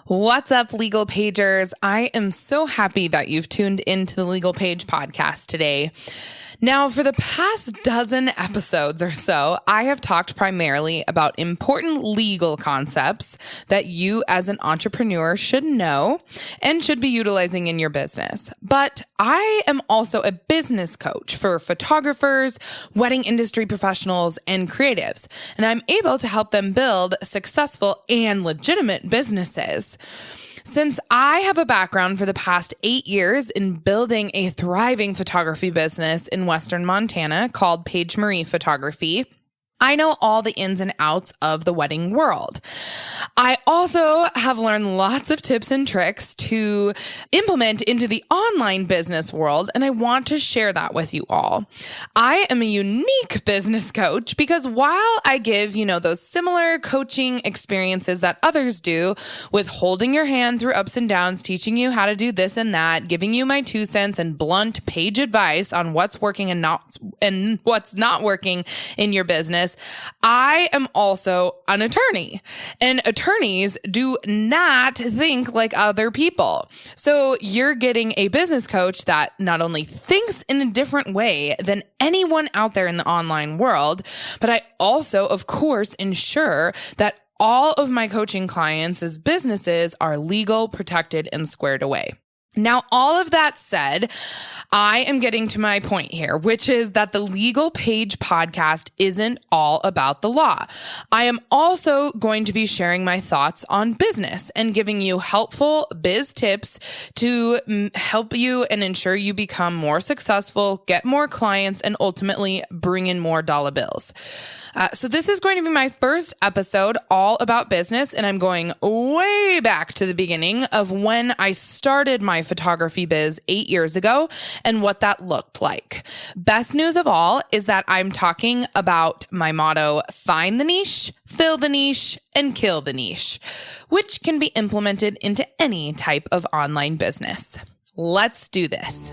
What's up, Legal Pagers? I am so happy that you've tuned into the Legal Page podcast today. Now, for the past dozen episodes or so, I have talked primarily about important legal concepts that you as an entrepreneur should know and should be utilizing in your business. But I am also a business coach for photographers, wedding industry professionals, and creatives, and I'm able to help them build successful and legitimate businesses. Since I have a background for the past 8 years in building a thriving photography business in Western Montana called Paige Photography, I know all the ins and outs of the wedding world. I also have learned lots of tips and tricks to implement into the online business world, and I want to share that with you all. I am a unique business coach because while I give, those similar coaching experiences that others do with holding your hand through ups and downs, teaching you how to do this and that, giving you my 2 cents and blunt page advice on what's working and what's not working in your business, I am also an attorney, and attorneys do not think like other people. So you're getting a business coach that not only thinks in a different way than anyone out there in the online world, but I also, of course, ensure that all of my coaching clients' businesses are legal, protected, and squared away. Now, all of that said, I am getting to my point here, which is that the Legal Page podcast isn't all about the law. I am also going to be sharing my thoughts on business and giving you helpful biz tips to help you and ensure you become more successful, get more clients, and ultimately bring in more dollar bills. So this is going to be my first episode all about business, and I'm going way back to the beginning of when I started my photography biz 8 years ago and what that looked like. Best news of all is that I'm talking about my motto, find the niche, fill the niche, and kill the niche, which can be implemented into any type of online business. Let's do this.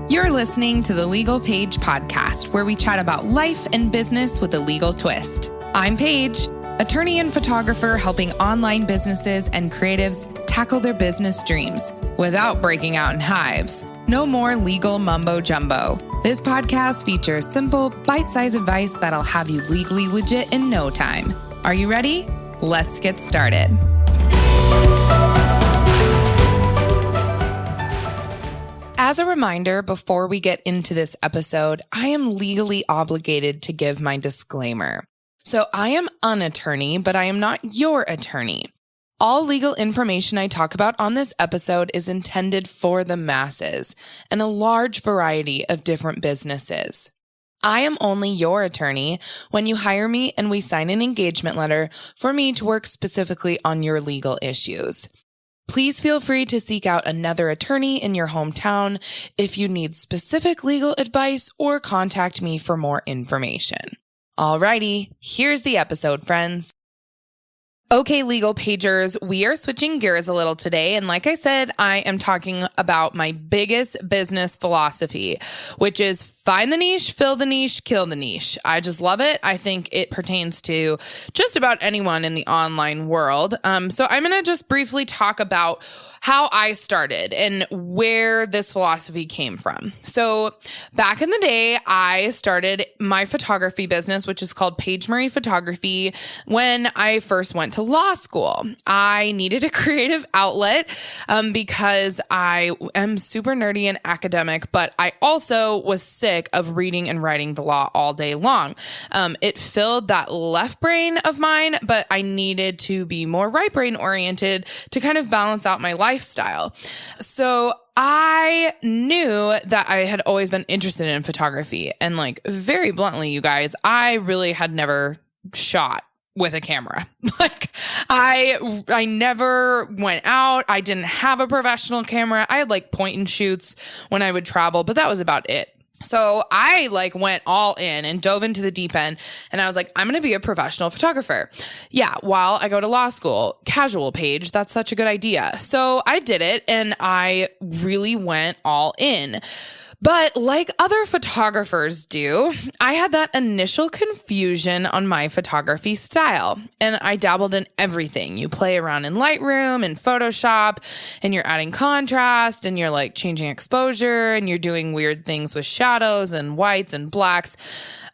You're listening to the Legal Page podcast, where we chat about life and business with a legal twist. I'm Paige, attorney and photographer helping online businesses and creatives tackle their business dreams without breaking out in hives. No more legal mumbo jumbo. This podcast features simple, bite-sized advice that'll have you legally legit in no time. Are you ready? Let's get started. As a reminder, before we get into this episode, I am legally obligated to give my disclaimer. So I am an attorney, but I am not your attorney. All legal information I talk about on this episode is intended for the masses and a large variety of different businesses. I am only your attorney when you hire me and we sign an engagement letter for me to work specifically on your legal issues. Please feel free to seek out another attorney in your hometown if you need specific legal advice or contact me for more information. Alrighty, here's the episode, friends. Okay, Legal Pagers, we are switching gears a little today. And like I said, I am talking about my biggest business philosophy, which is find the niche, fill the niche, kill the niche. I just love it. I think it pertains to just about anyone in the online world. So I'm going to just briefly talk about how I started and where this philosophy came from. So back in the day, I started my photography business, which is called Paige Photography, when I first went to law school. I needed a creative outlet because I am super nerdy and academic, but I also was sick of reading and writing the law all day long. It filled that left brain of mine, but I needed to be more right brain oriented to kind of balance out my lifestyle. So I knew that I had always been interested in photography, and very bluntly, you guys, I really had never shot with a camera. I never went out. I didn't have a professional camera. I had point and shoots when I would travel, but that was about it. So I went all in and dove into the deep end, and I was like, I'm going to be a professional photographer. Yeah, while I go to law school, casual, Paige, that's such a good idea. So I did it, and I really went all in. But like other photographers do, I had that initial confusion on my photography style, and I dabbled in everything. You play around in Lightroom and Photoshop, and you're adding contrast, and you're like changing exposure, and you're doing weird things with shadows and whites and blacks.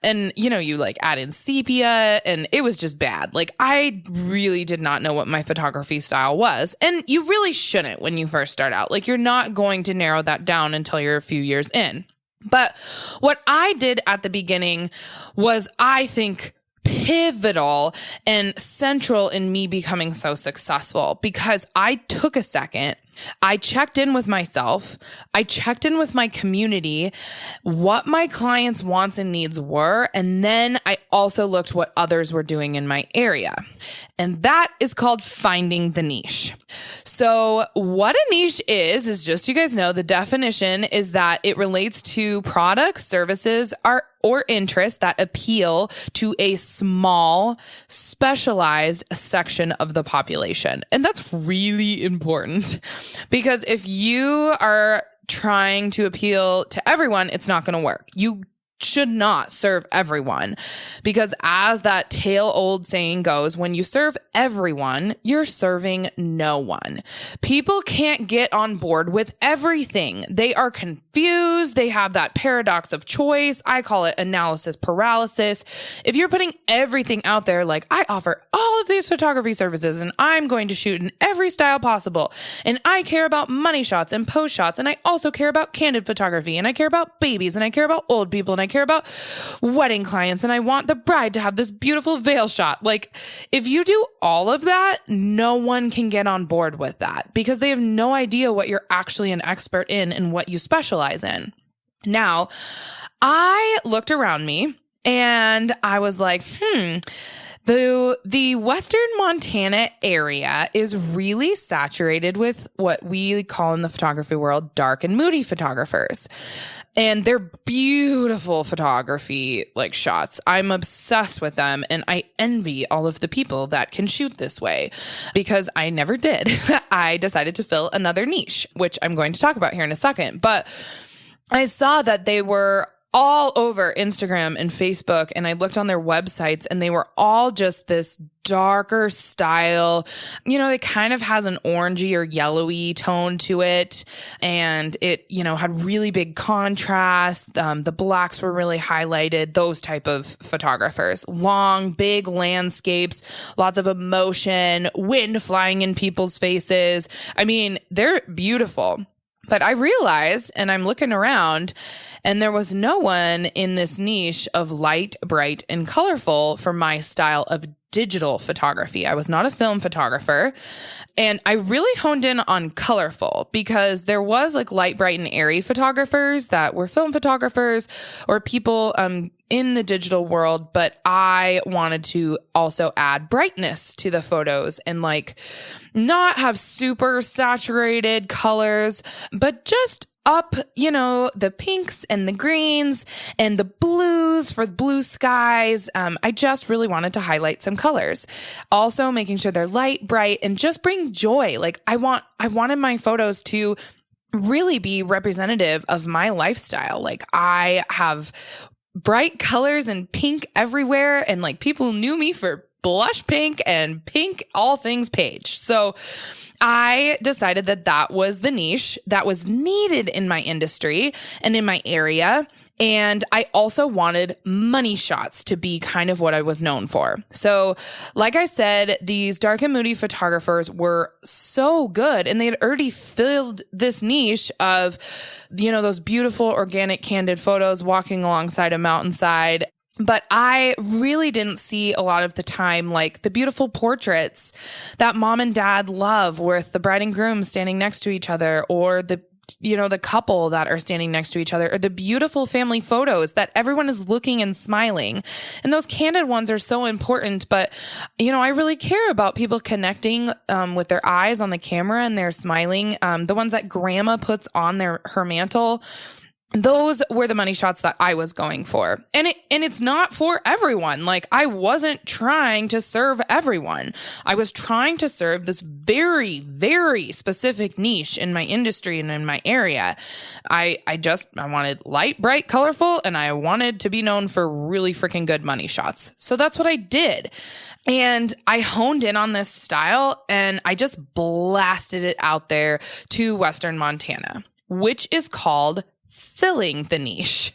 And, you like add in sepia, and it was just bad. Like, I really did not know what my photography style was. And you really shouldn't when you first start out. Like, you're not going to narrow that down until you're a few years in. But what I did at the beginning was, I think, pivotal and central in me becoming so successful, because I took a second. I checked in with myself. I checked in with my community, what my clients' wants and needs were. And then I also looked what others were doing in my area. And that is called finding the niche. So what a niche is just so you guys know, the definition is that it relates to products, services, or interests that appeal to a small, specialized section of the population. And that's really important, because if you are trying to appeal to everyone, it's not going to work. You should not serve everyone, because as that tail old saying goes, when you serve everyone, you're serving no one. People can't get on board with everything. They are confused. They have that paradox of choice. I call it analysis paralysis. If you're putting everything out there, like, I offer all of these photography services and I'm going to shoot in every style possible, and I care about money shots and post shots, and I also care about candid photography, and I care about babies, and I care about old people, and I care about wedding clients, and I want the bride to have this beautiful veil shot. Like, if you do all of that, no one can get on board with that, because they have no idea what you're actually an expert in and what you specialize in. Now, I looked around me and I was like, the Western Montana area is really saturated with what we call in the photography world dark and moody photographers. And they're beautiful photography, like, shots. I'm obsessed with them, and I envy all of the people that can shoot this way, because I never did. I decided to fill another niche, which I'm going to talk about here in a second. But I saw that they were all over Instagram and Facebook, and I looked on their websites, and they were all just this darker style. It kind of has an orangey or yellowy tone to it, and it, had really big contrast. The blacks were really highlighted, those type of photographers. Long, big landscapes, lots of emotion, wind flying in people's faces. I mean, they're beautiful. But I realized, and I'm looking around, and there was no one in this niche of light, bright, and colorful for my style of digital photography. I was not a film photographer, and I really honed in on colorful, because there was like light, bright, and airy photographers that were film photographers or people in the digital world, but I wanted to also add brightness to the photos and like not have super saturated colors, but just up, the pinks and the greens and the blues for blue skies. I just really wanted to highlight some colors. Also making sure they're light, bright, and just bring joy. Like, I wanted my photos to really be representative of my lifestyle. Like, I have bright colors and pink everywhere, and like, people knew me for blush pink and pink, all things Paige. So I decided that was the niche that was needed in my industry and in my area. And I also wanted money shots to be kind of what I was known for. So like I said, these dark and moody photographers were so good, and they had already filled this niche of, those beautiful organic candid photos walking alongside a mountainside. But I really didn't see a lot of the time, like, the beautiful portraits that mom and dad love with the bride and groom standing next to each other, or the couple that are standing next to each other, or the beautiful family photos that everyone is looking and smiling. And those candid ones are so important. But, I really care about people connecting with their eyes on the camera, and they're smiling. The ones that grandma puts on her mantle, those were the money shots that I was going for. And it's not for everyone. Like, I wasn't trying to serve everyone. I was trying to serve this very, very specific niche in my industry and in my area. I wanted light, bright, colorful, and I wanted to be known for really freaking good money shots. So that's what I did. And I honed in on this style and I just blasted it out there to Western Montana, which is called filling the niche.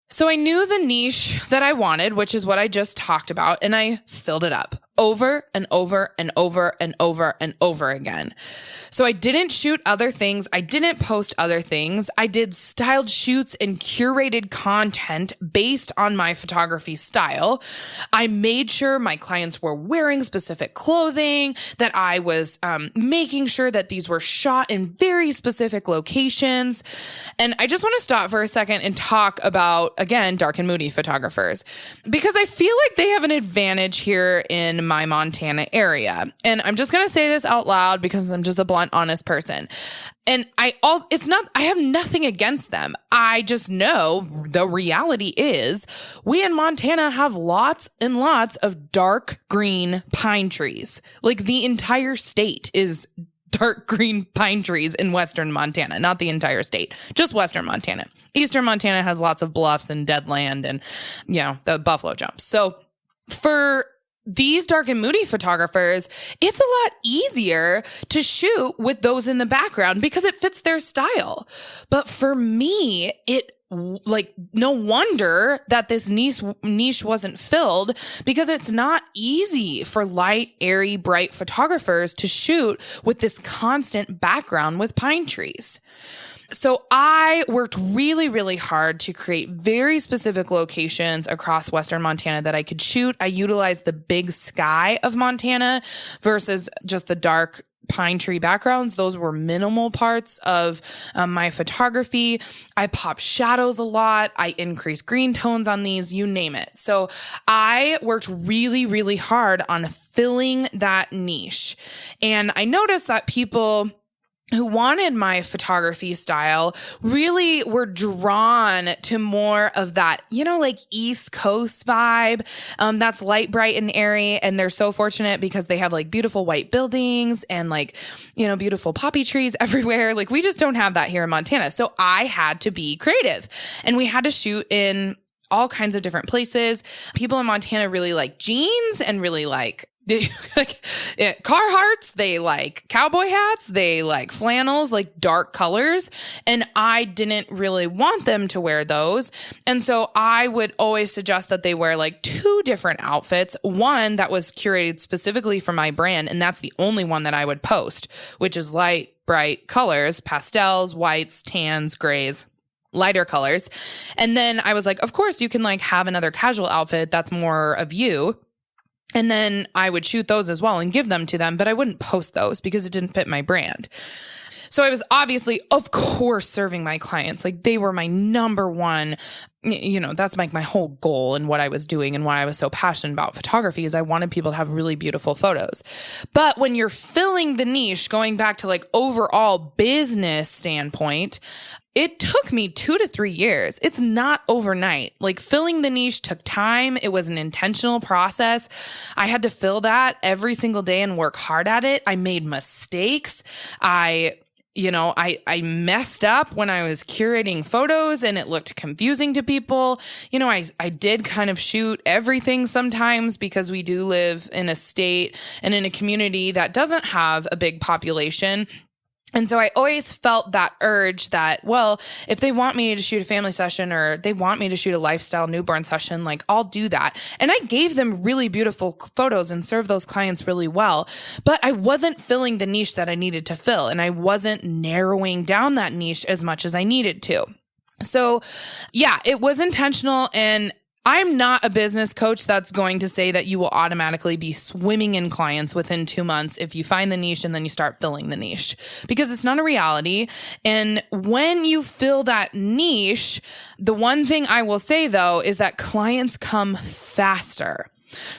So I knew the niche that I wanted, which is what I just talked about, and I filled it up over and over and over and over and over again. So I didn't shoot other things. I didn't post other things. I did styled shoots and curated content based on my photography style. I made sure my clients were wearing specific clothing, that I was making sure that these were shot in very specific locations. And I just want to stop for a second and talk about, again, dark and moody photographers, because I feel like they have an advantage here in my Montana area. And I'm just going to say this out loud because I'm just a blunt, honest person. And I have nothing against them. I just know the reality is we in Montana have lots and lots of dark green pine trees. Like, the entire state is dark green pine trees in Western Montana, not the entire state, just Western Montana. Eastern Montana has lots of bluffs and dead land and, the buffalo jumps. So for these dark and moody photographers, it's a lot easier to shoot with those in the background because it fits their style. But for me, no wonder that this niche wasn't filled, because it's not easy for light, airy, bright photographers to shoot with this constant background with pine trees. So I worked really, really hard to create very specific locations across Western Montana that I could shoot. I utilized the big sky of Montana versus just the dark pine tree backgrounds. Those were minimal parts of my photography. I popped shadows a lot. I increased green tones on these, you name it. So I worked really, really hard on filling that niche. And I noticed that people who wanted my photography style really were drawn to more of that, like East Coast vibe. That's light, bright, and airy. And they're so fortunate because they have like beautiful white buildings and like, beautiful poppy trees everywhere. Like, we just don't have that here in Montana. So I had to be creative, and we had to shoot in all kinds of different places. People in Montana really like jeans and really like Carhartts, they like cowboy hats, they like flannels, like dark colors. And I didn't really want them to wear those. And so I would always suggest that they wear like 2 different outfits, one that was curated specifically for my brand. And that's the only one that I would post, which is light, bright colors, pastels, whites, tans, grays, lighter colors. And then I was like, of course you can like have another casual outfit that's more of you. And then I would shoot those as well and give them to them, but I wouldn't post those because it didn't fit my brand. So I was obviously, of course, serving my clients. Like, they were my number one, that's like my whole goal and what I was doing and why I was so passionate about photography is I wanted people to have really beautiful photos. But when you're filling the niche, going back to like overall business standpoint, it took me 2 to 3 years. It's not overnight. Like, filling the niche took time. It was an intentional process. I had to fill that every single day and work hard at it. I made mistakes. I messed up when I was curating photos and it looked confusing to people. I did kind of shoot everything sometimes because we do live in a state and in a community that doesn't have a big population. And so I always felt that urge that, well, if they want me to shoot a family session or they want me to shoot a lifestyle newborn session, like, I'll do that. And I gave them really beautiful photos and served those clients really well, but I wasn't filling the niche that I needed to fill. And I wasn't narrowing down that niche as much as I needed to. So yeah, it was intentional. And I'm not a business coach that's going to say that you will automatically be swimming in clients within 2 months if you find the niche and then you start filling the niche, because it's not a reality. And when you fill that niche, the one thing I will say though is that clients come faster.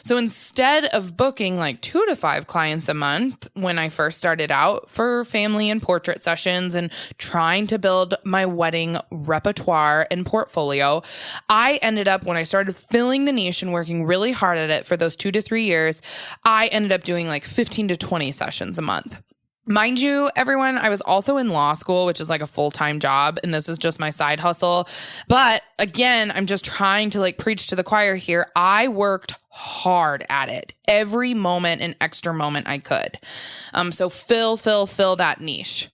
So instead of booking like 2 to 5 clients a month when I first started out for family and portrait sessions and trying to build my wedding repertoire and portfolio, I ended up, when I started filling the niche and working really hard at it for those 2 to 3 years, I ended up doing like 15 to 20 sessions a month. Mind you, everyone, I was also in law school, which is like a full-time job, and this was just my side hustle. But again, I'm just trying to like preach to the choir here. I worked hard at it every moment and extra moment I could. So fill that niche.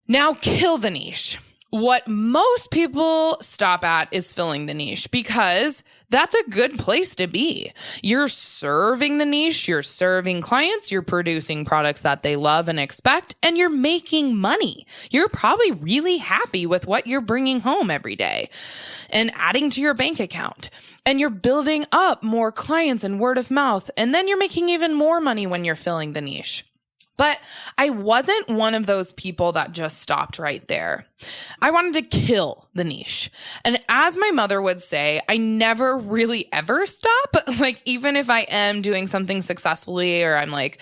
Now kill the niche. What most people stop at is filling the niche because that's a good place to be. You're serving the niche, you're serving clients, you're producing products that they love and expect, and you're making money. You're probably really happy with what you're bringing home every day and adding to your bank account. And you're building up more clients and word of mouth, and then you're making even more money when you're filling the niche. But I wasn't one of those people that just stopped right there. I wanted to kill the niche. And as my mother would say, I never really ever stop. Like, even if I am doing something successfully or I'm like,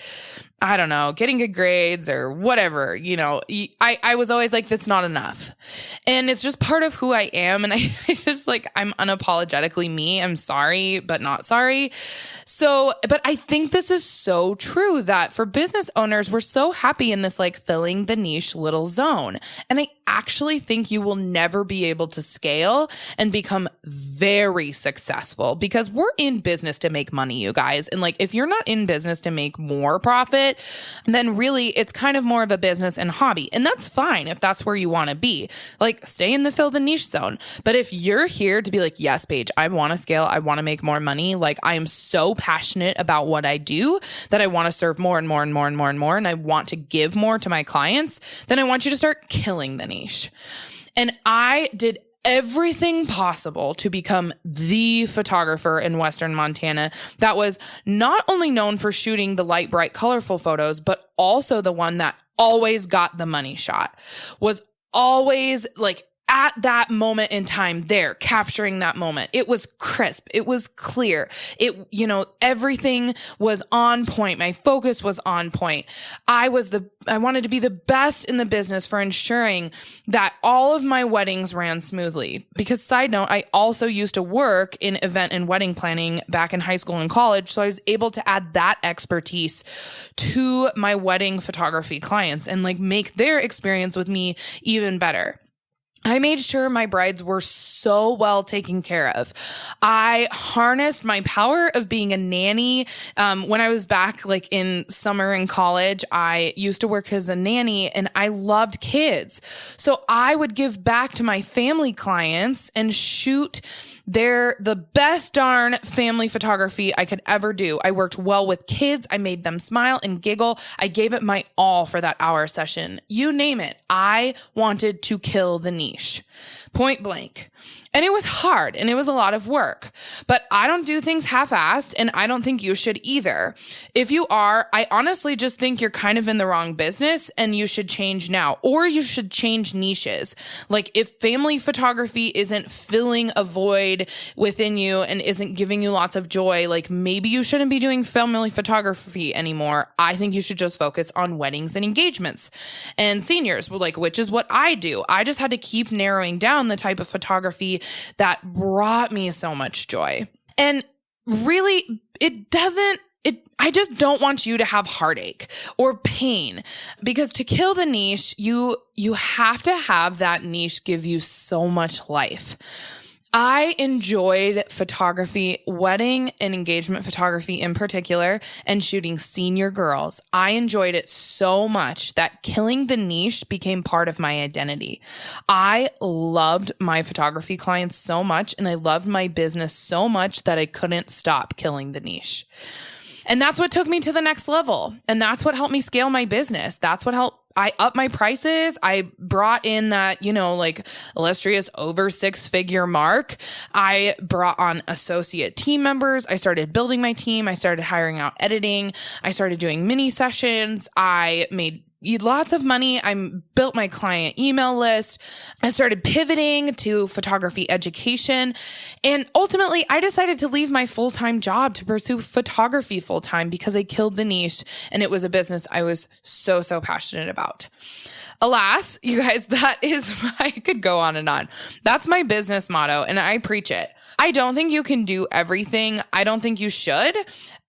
I don't know, getting good grades or whatever, you know, I was always like, that's not enough. And it's just part of who I am. And I just like, I'm unapologetically me. I'm sorry, but not sorry. So, but I think this is so true that for business owners, we're so happy in this like filling the niche little zone. And I actually think you will never be able to scale and become very successful because we're in business to make money, you guys. And like, if you're not in business to make more profit, then really it's kind of more of a business and hobby. And that's fine if that's where you want to be. Like, stay in the fill the niche zone. But if you're here to be like, yes, Paige, I want to scale, I want to make more money. Like, I am so passionate about what I do that I want to serve more and more and more and more and more. And I want to give more to my clients. Then I want you to start killing the niche. And I did everything possible to become the photographer in Western Montana that was not only known for shooting the light, bright, colorful photos, but also the one that always got the money shot, was always like at that moment in time there, capturing that moment. It was crisp. It was clear. Everything was on point. My focus was on point. I wanted to be the best in the business for ensuring that all of my weddings ran smoothly. Because side note, I also used to work in event and wedding planning back in high school and college. So I was able to add that expertise to my wedding photography clients and like make their experience with me even better. I made sure my brides were so well taken care of. I harnessed my power of being a nanny. When I was back like in summer in college, I used to work as a nanny and I loved kids. So I would give back to my family clients and shoot the best darn family photography I could ever do. I worked well with kids. I made them smile and giggle. I gave it my all for that hour session. You name it. I wanted to kill the niche. Point blank. And it was hard and it was a lot of work, but I don't do things half-assed and I don't think you should either. If you are, I honestly just think you're kind of in the wrong business and you should change now, or you should change niches. Like if family photography isn't filling a void within you and isn't giving you lots of joy, like maybe you shouldn't be doing family photography anymore. I think you should just focus on weddings and engagements and seniors, which is what I do. I just had to keep narrowing down the type of photography that brought me so much joy. And really, I just don't want you to have heartache or pain, because to kill the niche, you have to have that niche give you so much life. I enjoyed photography, wedding and engagement photography in particular, and shooting senior girls. I enjoyed it so much that killing the niche became part of my identity. I loved my photography clients so much, and I loved my business so much that I couldn't stop killing the niche. And that's what took me to the next level. And that's what helped me scale my business. That's what helped. I upped my prices. I brought in that, illustrious over 6-figure mark. I brought on associate team members. I started building my team. I started hiring out editing. I started doing mini sessions. I made lots of money. I built my client email list. I started pivoting to photography education. And ultimately, I decided to leave my full-time job to pursue photography full-time because I killed the niche and it was a business I was so, so passionate about. Alas, you guys, I could go on and on. That's my business motto and I preach it. I don't think you can do everything. I don't think you should.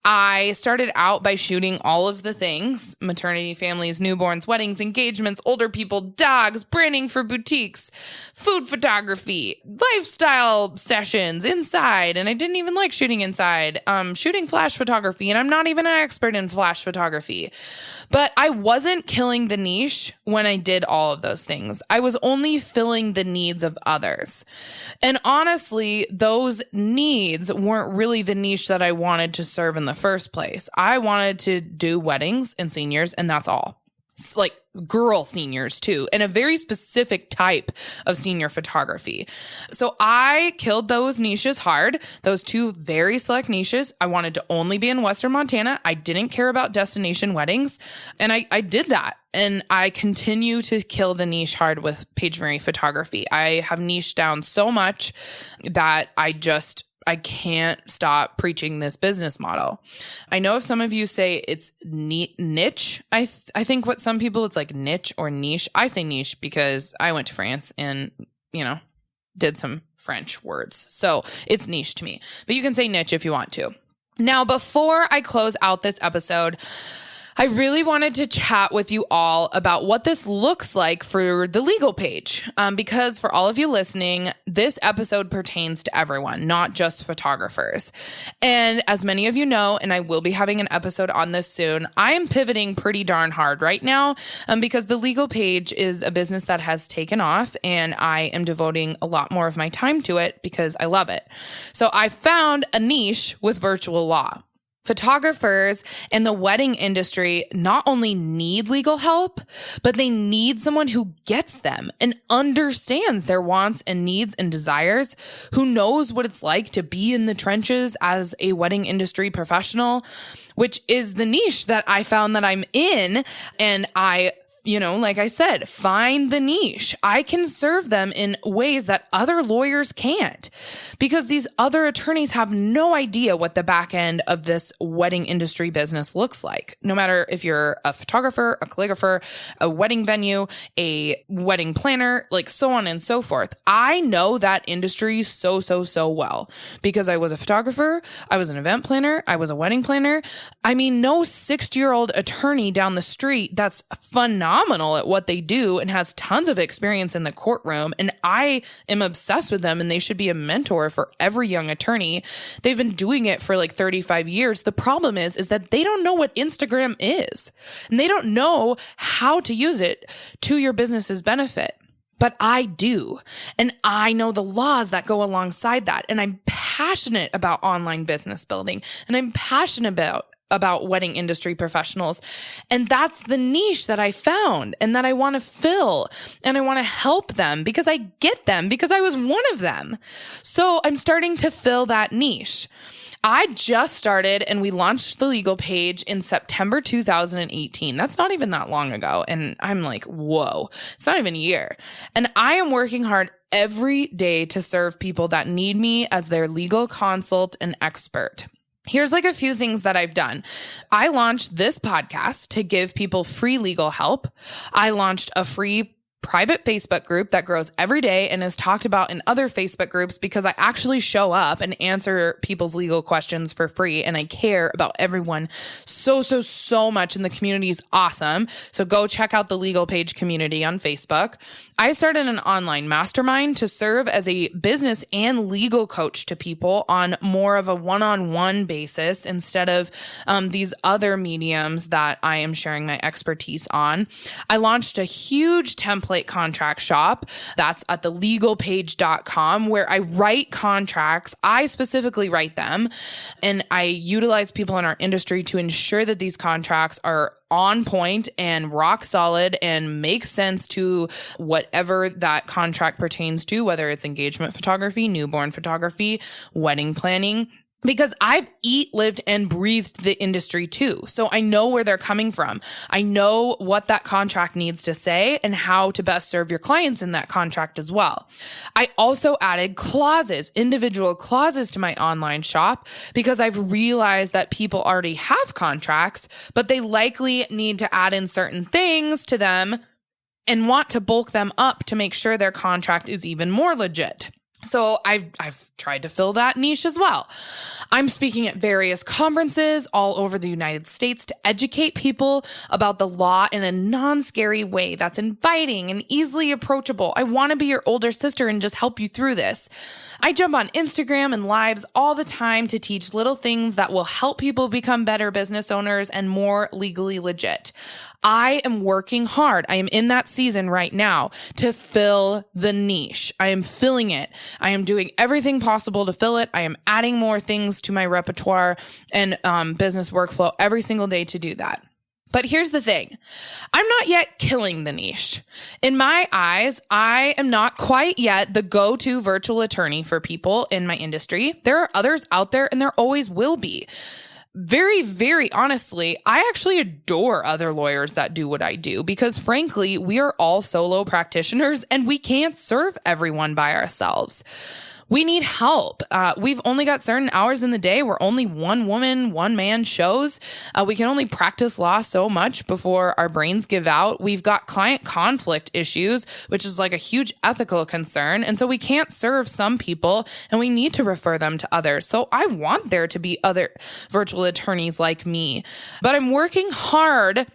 I started out by shooting all of the things: maternity, families, newborns, weddings, engagements, older people, dogs, branding for boutiques, food photography, lifestyle sessions inside. And I didn't even like shooting inside, shooting flash photography. And I'm not even an expert in flash photography. But I wasn't killing the niche when I did all of those things. I was only filling the needs of others. And honestly, those needs weren't really the niche that I wanted to serve in the first place. I wanted to do weddings and seniors, and that's all. Like girl seniors too, and a very specific type of senior photography. So I killed those niches hard, those two very select niches. I wanted to only be in Western Montana. I didn't care about destination weddings. And I did that. And I continue to kill the niche hard with Paige Marie Photography. I have niched down so much that I can't stop preaching this business model. I know if some of you say it's niche, I think what some people, it's like niche or niche. I say niche because I went to France and, did some French words. So it's niche to me, but you can say niche if you want to. Now, before I close out this episode, I really wanted to chat with you all about what this looks like for the legal page. Because for all of you listening, this episode pertains to everyone, not just photographers. And as many of you know, and I will be having an episode on this soon, I am pivoting pretty darn hard right now because the legal page is a business that has taken off and I am devoting a lot more of my time to it because I love it. So I found a niche with virtual law. Photographers in the wedding industry not only need legal help, but they need someone who gets them and understands their wants and needs and desires, who knows what it's like to be in the trenches as a wedding industry professional, which is the niche that I found that I'm in. And like I said, find the niche. I can serve them in ways that other lawyers can't because these other attorneys have no idea what the back end of this wedding industry business looks like. No matter if you're a photographer, a calligrapher, a wedding venue, a wedding planner, like so on and so forth. I know that industry so well because I was a photographer. I was an event planner. I was a wedding planner. I mean, no 60-year-old attorney down the street that's phenomenal at what they do and has tons of experience in the courtroom. And I am obsessed with them and they should be a mentor for every young attorney. They've been doing it for like 35 years. The problem is that they don't know what Instagram is and they don't know how to use it to your business's benefit. But I do. And I know the laws that go alongside that. And I'm passionate about online business building and I'm passionate about wedding industry professionals. And that's the niche that I found and that I want to fill and I want to help them because I get them because I was one of them. So I'm starting to fill that niche. I just started and we launched the legal page in September 2018. That's not even that long ago. And I'm like, whoa, it's not even a year. And I am working hard every day to serve people that need me as their legal consult and expert. Here's like a few things that I've done. I launched this podcast to give people free legal help. I launched a free private Facebook group that grows every day and is talked about in other Facebook groups because I actually show up and answer people's legal questions for free. And I care about everyone so much. And the community is awesome. So go check out the legal page community on Facebook. I started an online mastermind to serve as a business and legal coach to people on more of a one-on-one basis instead of these other mediums that I am sharing my expertise on. I launched a huge template contract shop. That's at thelegalpage.com where I write contracts. I specifically write them and I utilize people in our industry to ensure that these contracts are on point and rock solid and make sense to whatever that contract pertains to, whether it's engagement photography, newborn photography, wedding planning. because I've lived and breathed the industry too. So I know where they're coming from. I know what that contract needs to say and how to best serve your clients in that contract as well. I also added clauses, individual clauses to my online shop because I've realized that people already have contracts, but they likely need to add in certain things to them and want to bulk them up to make sure their contract is even more legit. So I've tried to fill that niche as well. I'm speaking at various conferences all over the United States to educate people about the law in a non-scary way that's inviting and easily approachable. I want to be your older sister and just help you through this. I jump on Instagram and lives all the time to teach little things that will help people become better business owners and more legally legit. I am working hard. I am in that season right now to fill the niche. I am filling it. I am doing everything possible to fill it. I am adding more things to my repertoire and business workflow every single day to do that. But here's the thing. I'm not yet killing the niche. In my eyes, I am not quite yet the go-to virtual attorney for people in my industry. There are others out there and there always will be. Very, very honestly, I actually adore other lawyers that do what I do because frankly, we are all solo practitioners and we can't serve everyone by ourselves. We need help. We've only got certain hours in the day. We're only one woman, one man shows. We can only practice law so much before our brains give out. We've got client conflict issues, which is like a huge ethical concern. And so we can't serve some people and we need to refer them to others. So I want there to be other virtual attorneys like me, but I'm working hard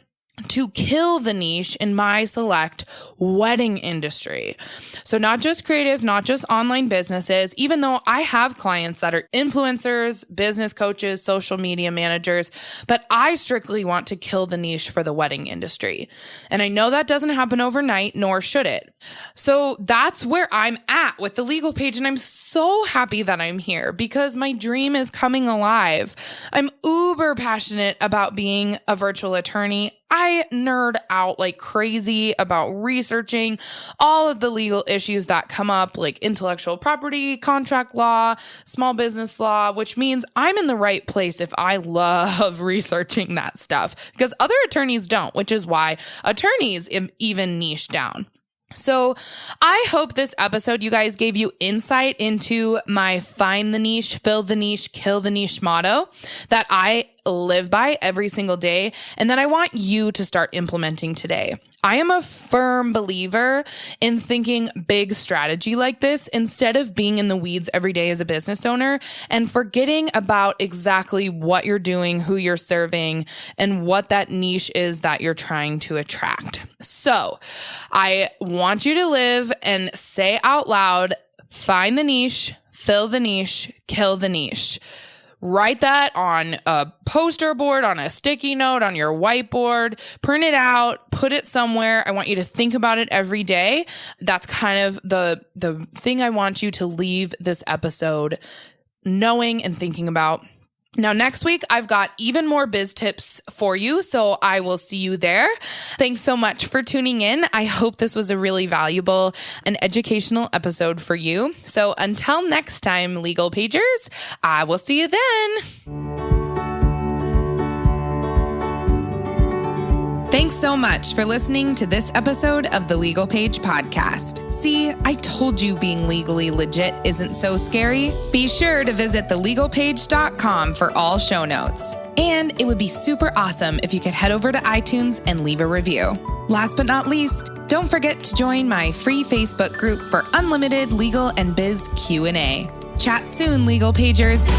to kill the niche in my select wedding industry. So not just creatives, not just online businesses, even though I have clients that are influencers, business coaches, social media managers, but I strictly want to kill the niche for the wedding industry. And I know that doesn't happen overnight, nor should it. So that's where I'm at with the legal page. And I'm so happy that I'm here because my dream is coming alive. I'm uber passionate about being a virtual attorney. I nerd out like crazy about researching all of the legal issues that come up, like intellectual property, contract law, small business law, which means I'm in the right place if I love researching that stuff because other attorneys don't, which is why attorneys even niche down. So I hope this episode, you guys, gave you insight into my find the niche, fill the niche, kill the niche motto that I live by every single day and that I want you to start implementing today. I am a firm believer in thinking big strategy like this instead of being in the weeds every day as a business owner and forgetting about exactly what you're doing, who you're serving, and what that niche is that you're trying to attract. So I want you to live and say out loud, find the niche, fill the niche, kill the niche. Write that on a poster board, on a sticky note, on your whiteboard, print it out, put it somewhere. I want you to think about it every day. That's kind of the thing I want you to leave this episode knowing and thinking about. Now, next week, I've got even more biz tips for you, so I will see you there. Thanks so much for tuning in. I hope this was a really valuable and educational episode for you. So until next time, Legal Pagers, I will see you then. Thanks so much for listening to this episode of the Legal Page Podcast. See, I told you being legally legit isn't so scary. Be sure to visit thelegalpage.com for all show notes. And it would be super awesome if you could head over to iTunes and leave a review. Last but not least, don't forget to join my free Facebook group for unlimited legal and biz Q&A. Chat soon, Legal Pagers.